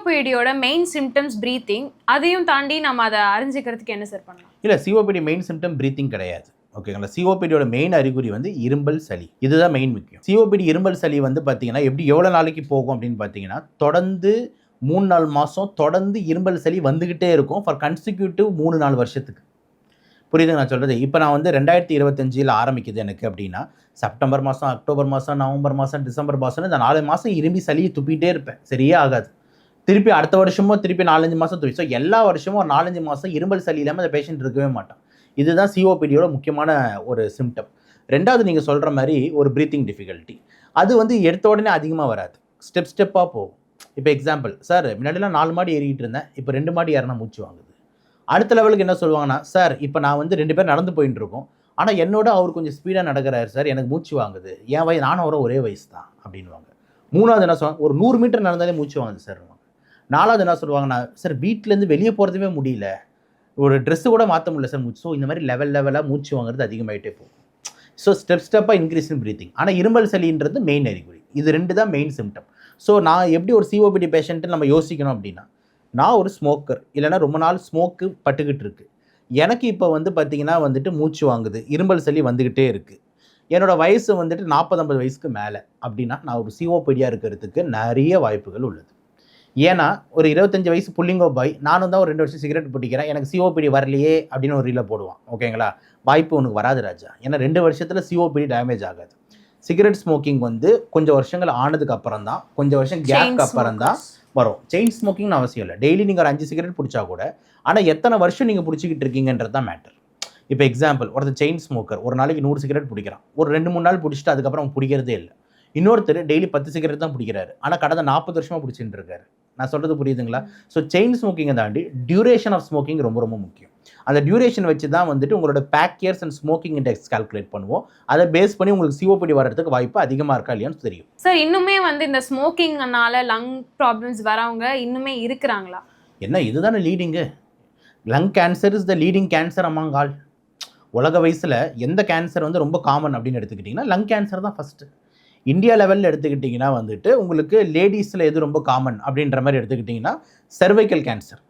சிஓபிடியோட main symptoms breathing, அதையும் தாண்டி நம்ம அதை அறிஞ்சிக்கிறதுக்கு என்ன சார் பண்ணலாம்? இல்லை, சிஓபிடி மெயின் சிம்டம் பிரீத்திங் கிடையாது. ஓகேங்களா? சிஓபிடியோட மெயின் அறிகுறி வந்து இரும்பல் சளி, இதுதான் மெயின் முக்கியம். சிஓபிடி இரும்பல் சளி வந்து பார்த்தீங்கன்னா எவ்வளோ நாளைக்கு போகும் அப்படின்னு பார்த்தீங்கன்னா, தொடர்ந்து 3-4 மாதம் தொடர்ந்து இரும்பல் சளி வந்துக்கிட்டே இருக்கும் ஃபார் கன்சிக்யூட்டிவ் 3-4 வருஷத்துக்கு. புரியுதுங்க நான் சொல்கிறது? இப்போ நான் வந்து 2025 ஆரம்பிக்குது எனக்கு அப்படின்னா, செப்டம்பர் மாதம், அக்டோபர் மாதம், நவம்பர் மாதம், டிசம்பர் மாதம்னு இந்த 4 மாதம் இரும்பி சளியை துப்பிகிட்டே இருப்பேன். சரியே ஆகாது. திருப்பி அடுத்த வருஷமும் திருப்பி 4-5 மாதம் துப்பி. ஸோ எல்லா வருஷமும் ஒரு 4-5 மாதம் இரும்பல் சளி இல்லாமல் அந்த பேஷண்ட் இருக்கவே மாட்டான். இதுதான் சிஓபிடியோட முக்கியமான ஒரு சிம்டம். ரெண்டாவது நீங்கள் சொல்கிற மாதிரி ஒரு ப்ரீத்திங் டிஃபிகல்ட்டி, அது வந்து எடுத்த உடனே அதிகமாக வராது, ஸ்டெப்பாக போகும். இப்போ எக்ஸாம்பிள், சார் முன்னாடிலாம் 4 மாடி ஏறிக்கிட்டு இருந்தேன், இப்போ 2 மாடி ஏறினா மூச்சு வாங்குது. அடுத்த லெவலுக்கு என்ன சொல்லுவாங்கன்னா, சார் இப்போ நான் வந்து 2 பேர் நடந்து போயிட்டு இருக்கோம், ஆனால் என்னோட அவர் கொஞ்சம் ஸ்பீடாக நடக்கிறாரு சார், எனக்கு மூச்சு வாங்குது, என் வயசு நானும் அவரை ஒரே வயசு தான் அப்படின்வாங்க. மூணாவது என்ன சொல்லுவாங்க, ஒரு 100 மீட்டர் நடந்தாலே மூச்சு வாங்குது சார். நாலாவது என்ன சொல்லுவாங்கன்னா, சார் வீட்டிலேருந்து வெளியே போகிறதுமே முடியல, ஒரு ட்ரெஸ்ஸு கூட மாற்ற முடியல சார் மூச்சு. ஸோ இந்த மாதிரி லெவலாக மூச்சு வாங்குறது அதிகமாகிட்டே போகும். ஸோ ஸ்டெப்பாக இன்க்ரீஸ் இன் ப்ரீத்திங். ஆனால் இருமல் சளின்றது மெயின் அறிகுறி. இது 2 தான் மெயின் சிம்டம். ஸோ நான் எப்படி ஒரு சிஓபிடி பேஷண்ட்டு நம்ம யோசிக்கணும் அப்படின்னா, நான் ஒரு ஸ்மோக்கர், இல்லைனா ரொம்ப நாள் ஸ்மோக்கு பட்டுக்கிட்டு இருக்கு, எனக்கு இப்போ வந்து பார்த்திங்கன்னா வந்துட்டு மூச்சு வாங்குது, இருமல் சளி வந்துக்கிட்டே இருக்குது, என்னோடய வயசு வந்துட்டு 40-50 வயசுக்கு மேலே அப்படின்னா நான் ஒரு சிஓபிடியாக இருக்கிறதுக்கு நிறைய வாய்ப்புகள் உள்ளது. ஏன்னா ஒரு 25 வயசு புள்ளிங்கோ பாய், நானும் தான் ஒரு 2 வருஷம் சிகரெட் பிடிக்கிறேன், எனக்கு சிஓபிடி வரலையே அப்படின்னு ஒரு ரீலை போடுவான். ஓகேங்களா? வாய்ப்பு உனக்கு வராது ராஜா. ஏன்னா 2 வருஷத்தில் சிஓபிடி டேமேஜ் ஆகாது. சிகரெட் ஸ்மோக்கிங் வந்து கொஞ்சம் வருஷங்கள் ஆனதுக்கு அப்புறம் தான், கொஞ்சம் வருஷம் கேப்க்கு அப்புறம் தான் வரும். செயின் ஸ்மோக்கிங்னு அவசியம் இல்லை. டெய்லி நீங்கள் ஒரு 5 சிகரெட் பிடிச்சா கூட, ஆனால் எத்தனை வருஷம் நீங்கள் பிடிச்சிக்கிட்டு இருக்கீங்கன்றது தான் மேட்டர். இப்போ எக்ஸாம்பிள், ஒருத்தர் செயின் ஸ்மோக்கர் ஒரு நாளைக்கு 100 சிகரெட் பிடிக்கிறான், ஒரு 2-3 நாள் பிடிச்சிட்டு அதுக்கப்புறம் பிடிக்கிறதே இல்லை. இன்னொருத்தர் டெய்லி 10 சிகரெட் தான் பிடிக்கிறாரு, ஆனால் கடந்த 40 வருஷமாக பிடிச்சிட்டு இருக்காரு. நான் சொல்கிறது புரியுதுங்களா? ஸோ செயின் ஸ்மோக்கிங்கை தாண்டி டியூரேஷன் ஆஃப் ஸ்மோக்கிங் ரொம்ப ரொம்ப முக்கியம். அந்த டியூரேஷன் வச்சு தான் வந்துட்டு உங்களோட pack years and smoking index calculate பண்ணுவோம். அதை பேஸ் பண்ணி உங்களுக்கு சிஓபிடி வர்றதுக்கு வாய்ப்பு அதிகமாக இருக்கா இல்லையான்னு தெரியும். சார் இன்னுமே வந்து இந்த ஸ்மோக்கிங்னால லங் ப்ராப்ளம்ஸ் வரவங்க இன்னுமே இருக்கிறாங்களா? என்ன இதுதானே leading? Lung cancer is the leading cancer among all. உலக வயசில் எந்த கேன்சர் வந்து ரொம்ப காமன் அப்படின்னு எடுத்துக்கிட்டிங்கன்னா லங் கேன்சர் தான் ஃபஸ்ட்டு. இந்தியா லெவலில் எடுத்துக்கிட்டிங்கன்னா வந்துட்டு உங்களுக்கு லேடிஸில் எது ரொம்ப காமன் அப்படின்ற மாதிரி எடுத்துக்கிட்டிங்கன்னா சர்வைக்கல் கேன்சர்.